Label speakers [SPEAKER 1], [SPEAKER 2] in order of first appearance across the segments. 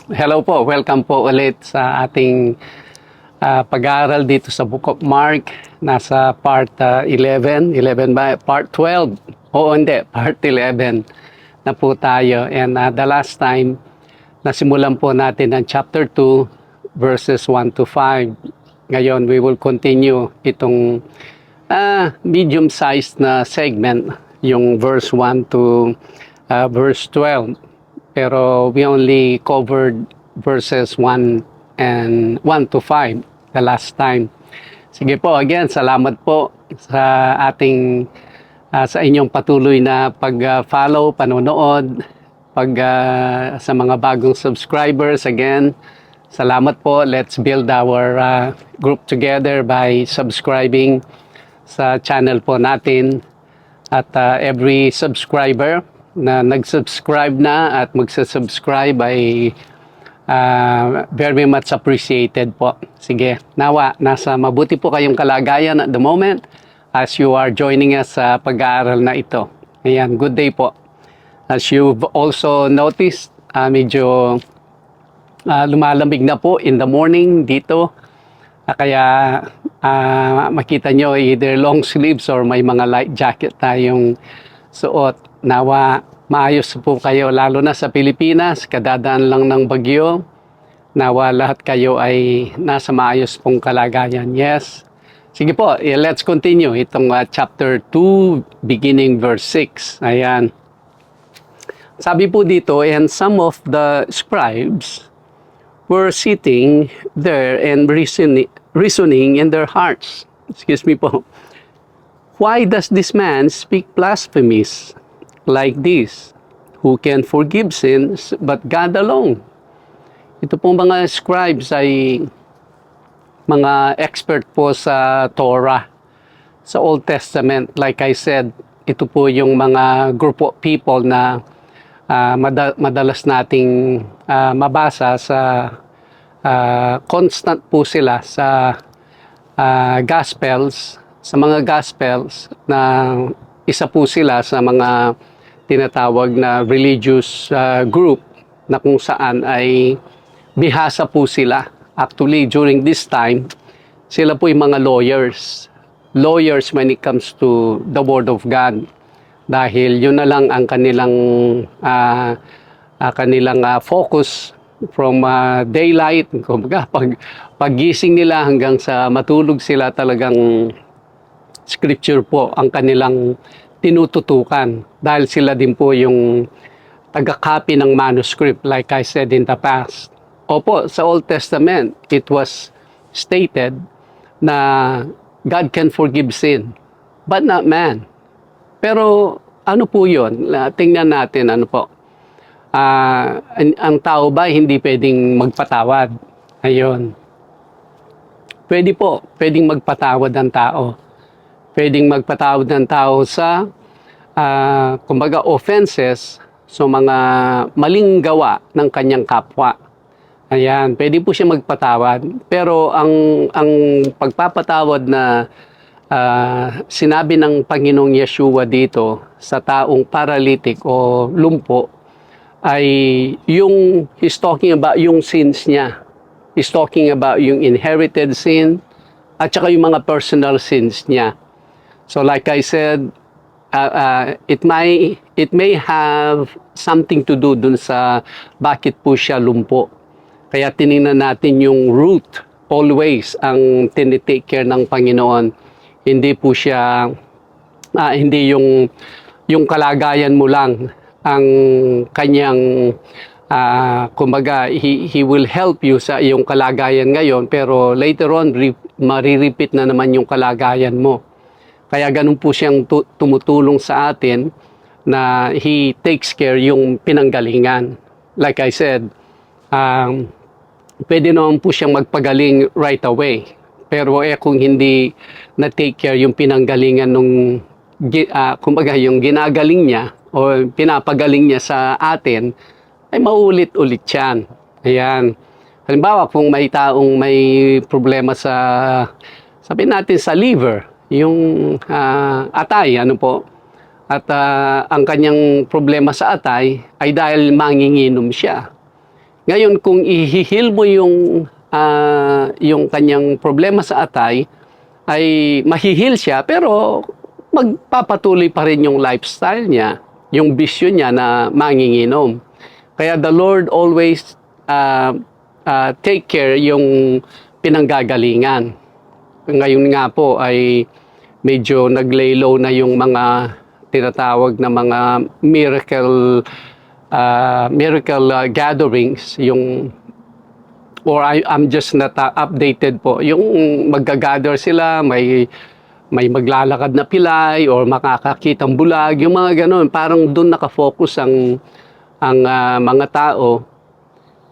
[SPEAKER 1] Hello po, welcome po ulit sa ating pag-aaral dito sa Book of Mark. Nasa part 11 ba? Part 12. Oo, hindi, part 11 na po tayo. And the last time, nasimulan po natin ang chapter 2, verses 1 to 5. Ngayon, we will continue itong medium-sized na segment, yung verse 1 to verse 12. Pero we only covered verses 1 to 5 the last time. Sige po, again, salamat po sa ating sa inyong patuloy na pag-follow, panonood, sa mga bagong subscribers. Again, salamat po. Let's build our group together by subscribing sa channel po natin. At every subscriber na nag-subscribe na at magsa-subscribe ay very much appreciated po. Sige, nawa, nasa mabuti po kayong kalagayan at the moment as you are joining us sa pag-aaral na ito. Ayan, good day po. As you've also noticed, medyo lumalamig na po in the morning dito. Kaya makita nyo either long sleeves or may mga light jacket tayong suot. Nawa, maayos po kayo, lalo na sa Pilipinas, kadadaan lang ng bagyo. Nawa lahat kayo ay nasa maayos pong kalagayan. Yes. Sige po, let's continue. Itong chapter 2, beginning verse 6. Ayan. Sabi po dito, and some of the scribes were sitting there and reasoning in their hearts. Excuse me po. Why does this man speak blasphemies like this? Who can forgive sins but God alone? Ito pong mga scribes ay mga expert po sa Torah, sa Old Testament. Like I said, ito po yung mga group of people na madalas nating mabasa sa constant po sila sa Gospels, sa mga Gospels na isa po sila sa mga tinatawag na religious group na kung saan ay bihasa po sila. Actually, during this time, sila po yung mga lawyers. Lawyers when it comes to the Word of God. Dahil yun na lang ang kanilang focus from daylight. Kumbaga, paggising nila hanggang sa matulog sila, talagang scripture po ang kanilang tinututukan. Dahil sila din po yung taga-copy ng manuscript, like I said in the past. Opo, sa Old Testament, it was stated na God can forgive sin, but not man. Pero ano po yun? Tingnan natin ano po. Ang tao ba hindi pwedeng magpatawad? Ayun. Pwede po, pwedeng magpatawad ang tao. Pwedeng magpatawad ng tao sa kumbaga offenses, so mga maling gawa ng kanyang kapwa. Ayan, pwede po siya magpatawad. Pero ang pagpapatawad na sinabi ng Panginoong Yeshua dito sa taong paralytic o lumpo ay yung he's talking about yung sins niya. He's talking about yung inherited sin at saka yung mga personal sins niya. So like I said, it may have something to do dun sa bakit po siya lumpo. Kaya tinignan natin yung root, always ang tinitake care ng Panginoon. Hindi po siya, hindi yung kalagayan mo lang ang kanyang, kumbaga, he will help you sa iyong kalagayan ngayon, pero later on, marirepeat na naman yung kalagayan mo. Kaya ganun po siyang tumutulong sa atin na he takes care yung pinanggalingan. Like I said, pwede naman po siyang magpagaling right away. Pero kung hindi na-take care yung pinanggalingan nung, kumbaga yung ginagaling niya o pinapagaling niya sa atin, ay maulit-ulit yan. Ayan. Halimbawa, kung may taong may problema sa, sabihin natin sa liver, yung atay, ano po, at ang kanyang problema sa atay ay dahil manginginom siya. Ngayon, kung ihihil mo yung kanyang problema sa atay, ay mahihil siya, pero magpapatuloy pa rin yung lifestyle niya, yung bisyo niya na manginginom. Kaya the Lord always take care yung pinanggagalingan. Ngayon nga po ay medyo nag-lay low na yung mga tinatawag na mga miracle gatherings, yung I'm just not updated po. Yung magga-gather sila, may maglalakad na pilay or makakakitang bulag, yung mga ganun. Parang doon nakafocus ang mga tao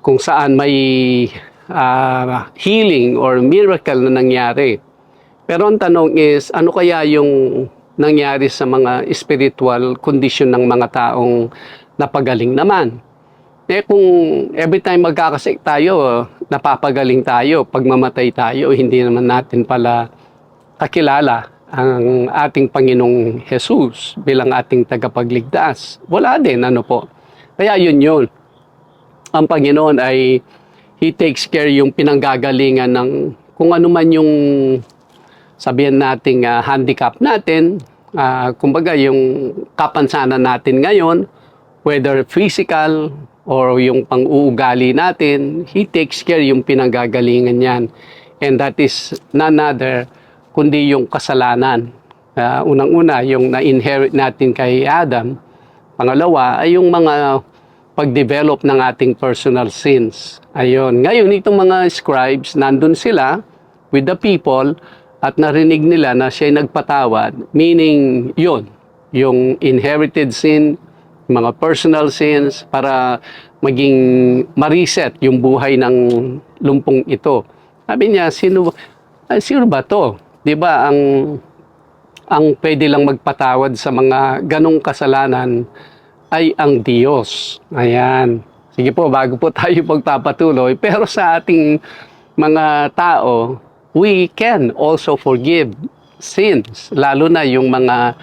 [SPEAKER 1] kung saan may healing or miracle na nangyari. Pero ang tanong is, ano kaya yung nangyari sa mga spiritual condition ng mga taong napagaling naman? Kung every time magkakasik tayo, napapagaling tayo, pag mamatay tayo, hindi naman natin pala kakilala ang ating Panginoong Jesus bilang ating tagapagligtas. Wala din, ano po. Kaya yun. Ang Panginoon ay He takes care yung pinanggagalingan ng kung ano man yung sabihin nating handicap natin, kumbaga yung kapansanan natin ngayon, whether physical or yung pang-uugali natin, He takes care yung pinanggagalingan yan. And that is none other kundi yung kasalanan. Unang-una, yung na-inherit natin kay Adam. Pangalawa, ay yung mga pag-develop ng ating personal sins. Ayun. Ngayon, itong mga scribes, nandun sila with the people at narinig nila na siya'y nagpatawad. Meaning, yun, yung inherited sin, mga personal sins, para maging ma-reset yung buhay ng lumpong ito. Sabi niya, sino ba to? 'Di ba ang pwede lang magpatawad sa mga ganong kasalanan ay ang Diyos. Ayan. Sige po, bago po tayo magpapatuloy, pero sa ating mga tao, we can also forgive sins, lalo na yung mga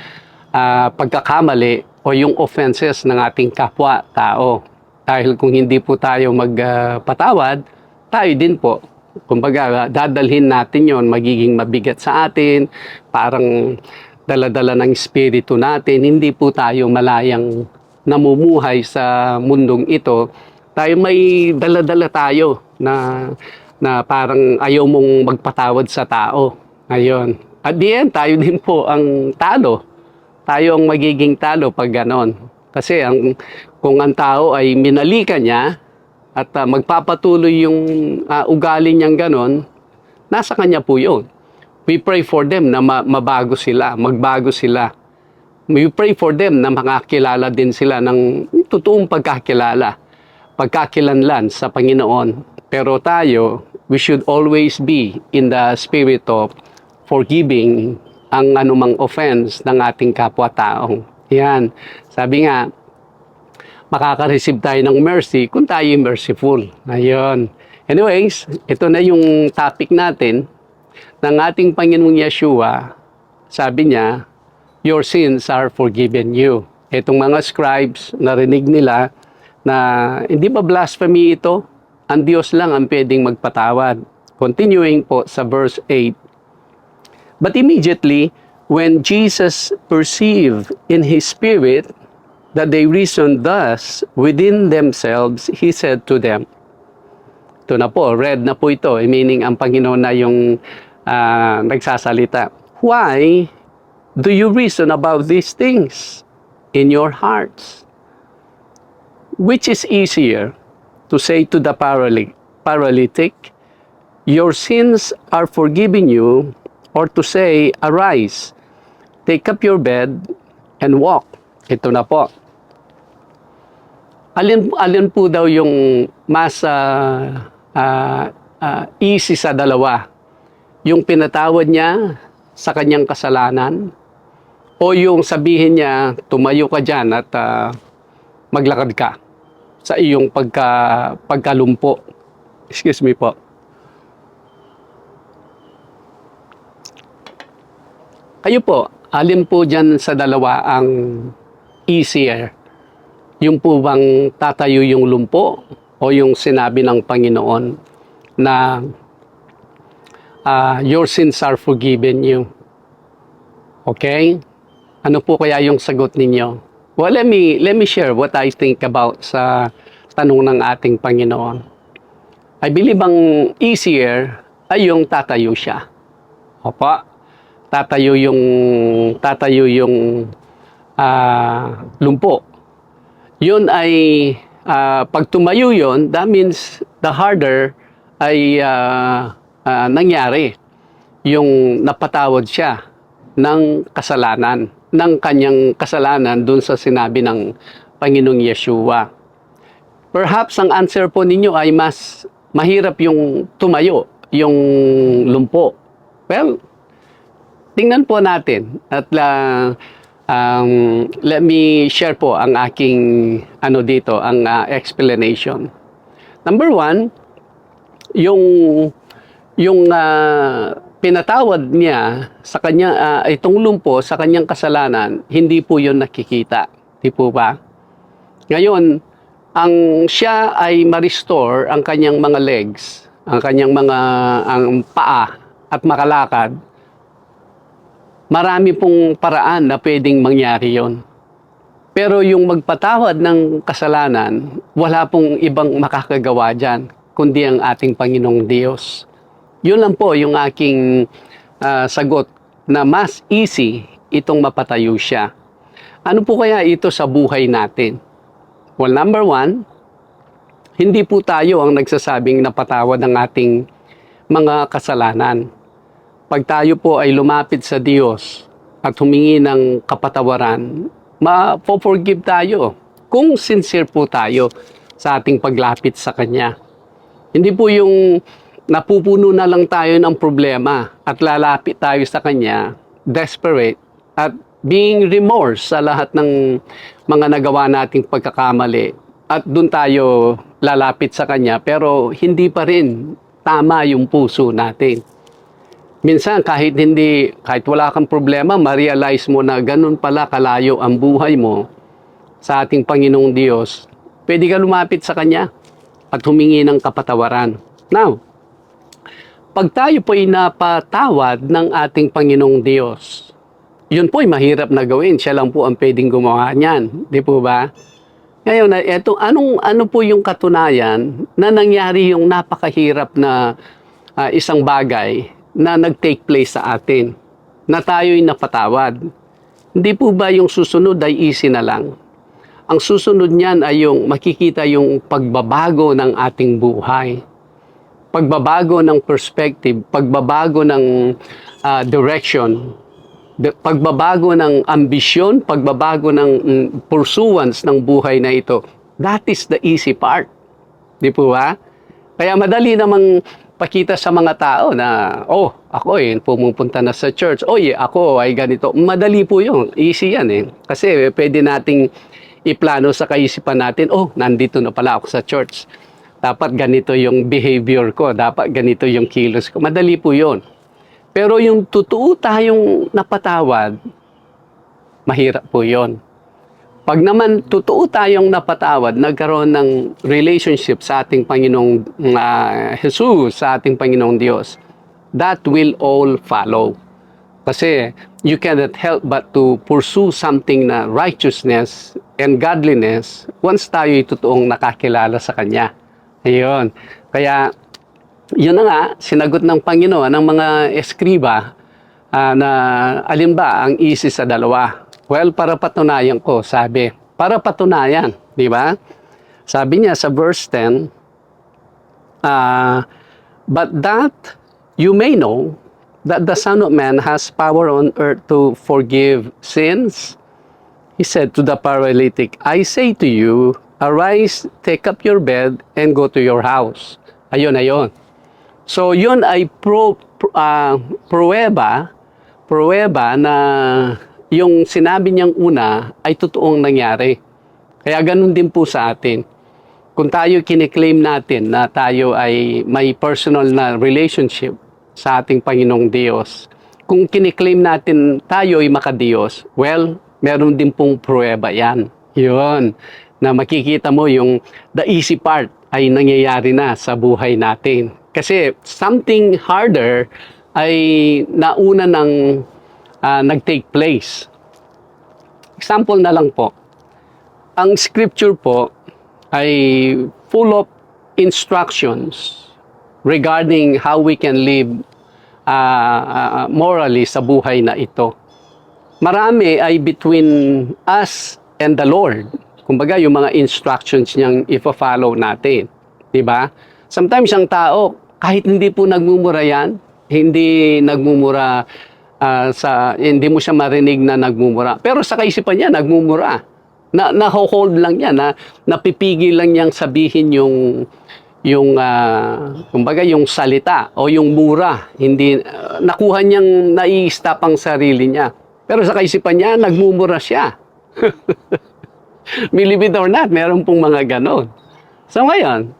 [SPEAKER 1] pagkakamali o yung offenses ng ating kapwa-tao. Dahil kung hindi po tayo magpatawad, tayo din po. Kumbaga, dadalhin natin yon, magiging mabigat sa atin, parang dala-dala ng espiritu natin, hindi po tayo malayang namumuhay sa mundong ito. Tayo may dala-dala tayo na parang ayaw mong magpatawad sa tao. Ayun. At the end, tayo din po ang talo. Tayo ang magiging talo pag ganon. Kasi kung ang tao ay minalika niya, at magpapatuloy yung ugali niyang ganon, nasa kanya po yun. We pray for them na mabago sila, magbago sila. We pray for them na makakilala din sila ng totoong pagkakilanlan sa Panginoon. Pero tayo, we should always be in the spirit of forgiving ang anumang offense ng ating kapwa-taong. Yan. Sabi nga, makaka-receive tayo ng mercy kung tayo merciful. Ayun. Anyways, ito na yung topic natin ng ating Panginoong Yeshua. Sabi niya, your sins are forgiven you. Itong mga scribes, narinig nila na hindi ba blasphemy ito? Ang Diyos lang ang pwedeng magpatawad. Continuing po sa verse 8. But immediately, when Jesus perceived in his spirit that they reasoned thus within themselves, He said to them, ito na po, red na po ito, meaning ang Panginoon na yung nagsasalita. Why do you reason about these things in your hearts? Which is easier, to say to the paralytic, your sins are forgiven you, or to say, arise, take up your bed, and walk? Ito na po. Alin po daw yung mas easy sa dalawa? Yung pinatawad niya sa kanyang kasalanan, o yung sabihin niya, tumayo ka dyan at maglakad ka sa iyong pagkalumpo? Excuse me po. Kayo po, alin po dyan sa dalawa ang easier? Yung po bang tatayo yung lumpo o yung sinabi ng Panginoon na your sins are forgiven you. Okay? Ano po kaya yung sagot ninyo? Well, let me share what I think about sa tanong ng ating Panginoon. I believe ang easier ay yung tatayo siya. Opo. Tatayo yung lumpo. Yun ay pag tumayo yun, that means the harder ay nangyari. Yung napatawad siya ng kasalanan, ng kanyang kasalanan dun sa sinabi ng Panginoong Yeshua. Perhaps ang answer po ninyo ay mas mahirap yung tumayo, yung lumpo. Well, tingnan po natin at let me share po ang aking ang explanation. Number one, yung pinatawad niya sa kanya itong lumpo sa kanyang kasalanan, hindi po 'yon nakikita, di po ba? Ngayon, ang siya ay ma-restore ang kanyang mga legs, ang kanyang ang paa at makalakad. Marami pong paraan na pwedeng mangyari 'yon. Pero yung magpatawad ng kasalanan, wala pong ibang makakagawa diyan kundi ang ating Panginoong Diyos. Yun lang po yung aking sagot na mas easy itong mapatayo siya. Ano po kaya ito sa buhay natin? Well, number one, hindi po tayo ang nagsasabing napatawad ng ating mga kasalanan. Pag tayo po ay lumapit sa Diyos at humingi ng kapatawaran, ma-forgive tayo kung sincere po tayo sa ating paglapit sa Kanya. Hindi po yung napupuno na lang tayo ng problema at lalapit tayo sa Kanya, desperate, at being remorse sa lahat ng mga nagawa nating pagkakamali. At doon tayo lalapit sa Kanya, pero hindi pa rin tama yung puso natin. Minsan kahit wala kang problema, ma-realize mo na ganun pala kalayo ang buhay mo sa ating Panginoong Diyos. Pwede ka lumapit sa Kanya at humingi ng kapatawaran. Now, pag tayo po ay napatawad ng ating Panginoong Diyos, yun po ay mahirap na gawin. Siya lang po ang pwedeng gumawa niyan. Di po ba? Ngayon, ano po yung katunayan na nangyari yung napakahirap na isang bagay na nag-take place sa atin, na tayo'y napatawad? Hindi po ba yung susunod ay easy na lang? Ang susunod niyan ay yung makikita yung pagbabago ng ating buhay. Pagbabago ng perspective, pagbabago ng direction, pagbabago ng ambisyon, pagbabago ng pursuance ng buhay na ito. That is the easy part. Di po ba? Kaya madali namang pakita sa mga tao na, ako pumupunta na sa church. Ako ay ganito. Madali po yun. Easy yan eh. Kasi pwede nating iplano sa kaisipan natin, nandito na pala ako sa church. Dapat ganito yung behavior ko. Dapat ganito yung kilos ko. Madali po yun. Pero yung totoo tayong napatawad, mahirap po yun. Pag naman totoo tayong napatawad, nagkaroon ng relationship sa ating Panginoong Jesus, sa ating Panginoong Diyos, that will all follow. Kasi you cannot help but to pursue something na righteousness and godliness once tayo'y totoong nakakilala sa Kanya. Ayun. Kaya, yun na nga, sinagot ng Panginoon ng mga eskriba na alin ba ang easy sa dalawa? Well, para patunayan ko, sabi. Para patunayan, di ba? Sabi niya sa verse 10, but that you may know that the Son of Man has power on earth to forgive sins. He said to the paralytic, I say to you, arise, take up your bed, and go to your house. Ayun. So, yun ay pruweba na yung sinabi niyang una ay totoong nangyari. Kaya ganun din po sa atin. Kung tayo kiniklaim natin na tayo ay may personal na relationship sa ating Panginoong Diyos, kung kiniklaim natin tayo ay makadiyos, well, meron din pong pruweba yan. Yun. Na makikita mo yung the easy part ay nangyayari na sa buhay natin. Kasi something harder ay nauna ng nag-take place. Example na lang po, ang scripture po ay full of instructions regarding how we can live morally sa buhay na ito. Marami ay between us and the Lord. Kumbaga, yung mga instructions niyang ifa-follow natin. Diba? Sometimes ang tao, kahit hindi po nagmumura yan, hindi nagmumura hindi mo siya marinig na nagmumura. Pero sa kaisipan niya, nagmumura. Na-hold lang niya, napipigil lang niyang sabihin kumbaga yung salita o yung mura. Hindi, nakuha niyang nai-stop ang sarili niya. Pero sa kaisipan niya, nagmumura siya. Believe it or not, meron pong mga ganon. So ngayon,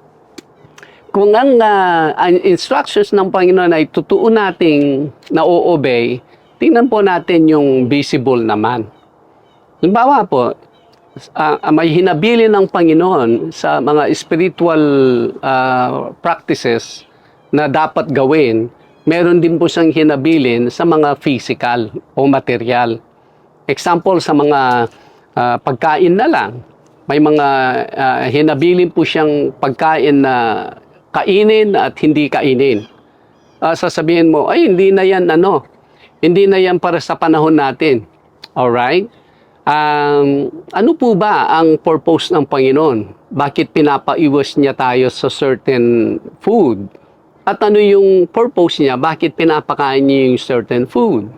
[SPEAKER 1] kung ang instructions ng Panginoon ay totoo nating na-obey, tingnan po natin yung visible naman. Halimbawa po, may hinabili ng Panginoon sa mga spiritual practices na dapat gawin, meron din po siyang hinabilin sa mga physical o material. Example sa mga pagkain na lang. May mga hinabilin po siyang pagkain na kainin at hindi kainin. Sasabihin mo, ay hindi na yan hindi na yan para sa panahon natin. Alright? Ano po ba ang purpose ng Panginoon? Bakit pinapaiwas niya tayo sa certain food? At ano yung purpose niya? Bakit pinapakain niya yung certain food?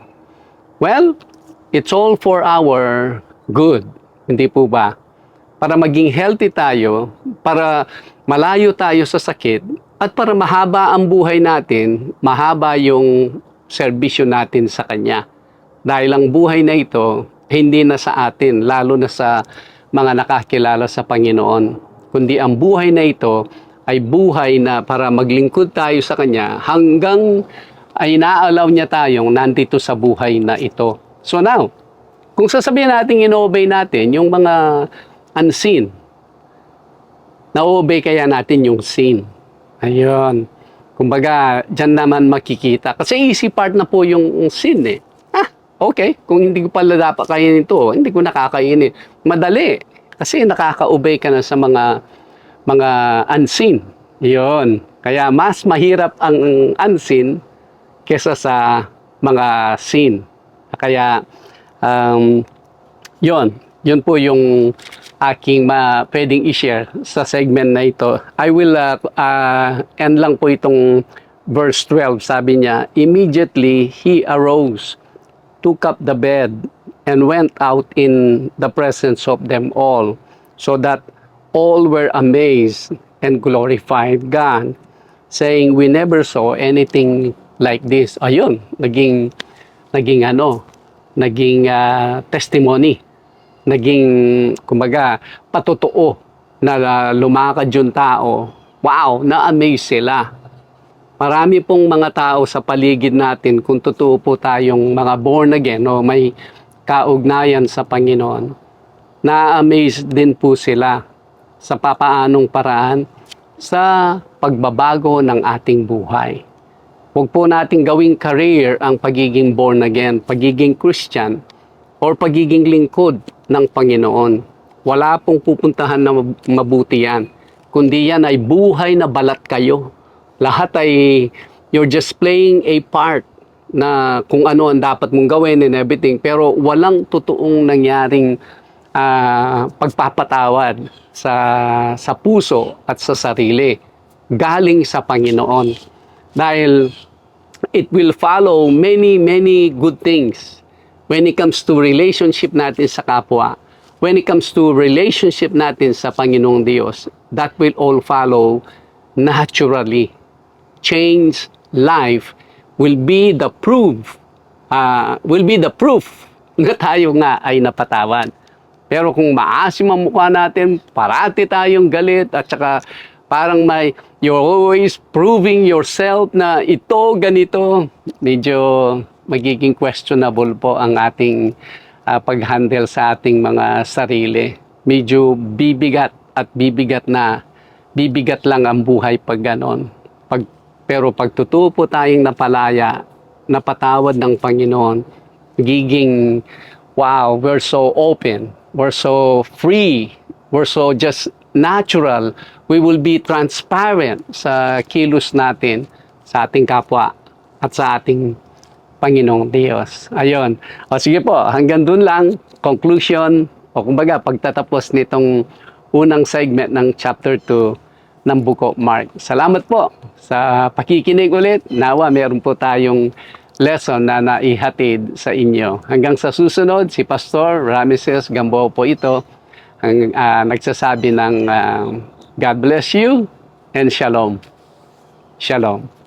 [SPEAKER 1] Well, it's all for our good. Hindi po ba? Para maging healthy tayo, para malayo tayo sa sakit, at para mahaba ang buhay natin, mahaba yung serbisyo natin sa Kanya. Dahil ang buhay na ito, hindi na sa atin, lalo na sa mga nakakilala sa Panginoon. Kundi ang buhay na ito ay buhay na para maglingkod tayo sa Kanya hanggang ay naalaw niya tayong nandito sa buhay na ito. So now, kung sasabihin natin ino-obey natin yung mga unseen, na-obey kaya natin yung sin. Ayun. Kumbaga, dyan naman makikita. Kasi easy part na po yung sin eh. Okay, kung hindi ko pala dapat kainin ito, hindi ko nakakainin. Madali. Kasi nakaka-obey ka na sa mga unseen. Yun. Kaya mas mahirap ang unseen kesa sa mga sin. Kaya, yun po yung aking pwedeng i-share sa segment na ito. I will end lang po itong verse 12. Sabi niya, immediately he arose, took up the bed, and went out in the presence of them all, so that all were amazed and glorified God, saying, we never saw anything like this. Ayun, naging testimony. Naging, kumbaga, patotoo na lumakad yung tao. Wow, na-amaze sila. Marami pong mga tao sa paligid natin, kung totoo po tayong mga born again o may kaugnayan sa Panginoon, na-amaze din po sila sa papaanong paraan sa pagbabago ng ating buhay. Huwag po natin gawing career ang pagiging born again, pagiging Christian, or pagiging lingkod ng Panginoon. Wala pong pupuntahan na mabuti yan. Kundi yan ay buhay na balat kayo. Lahat ay you're just playing a part na kung ano ang dapat mong gawin and everything. Pero walang totoong nangyaring pagpapatawad sa puso at sa sarili. Galing sa Panginoon. Dahil it will follow many good things when it comes to relationship natin sa kapwa, when it comes to relationship natin sa Panginoong Diyos. That will all follow naturally. Change life will be the proof na tayo nga ay napatawad. Pero kung maasim ang mukha natin, parati tayong galit at saka parang you're always proving yourself na ito, ganito, medyo magiging questionable po ang ating pag-handle sa ating mga sarili. Medyo bibigat na bibigat lang ang buhay pag ganon. Pero pag totoo po tayong napalaya, napatawad ng Panginoon, giging, wow, we're so open, we're so free, we're so just natural, we will be transparent sa kilos natin, sa ating kapwa, at sa ating Panginoong Diyos. Ayun. O sige po, hanggang dun lang, conclusion, o kumbaga, pagtatapos nitong unang segment ng chapter 2 ng Book of Mark. Salamat po sa pakikinig ulit. Nawa, meron po tayong lesson na naihatid sa inyo. Hanggang sa susunod, si Pastor Rameses Gamboa po ito, ang nagsasabi ng God bless you and Shalom. Shalom.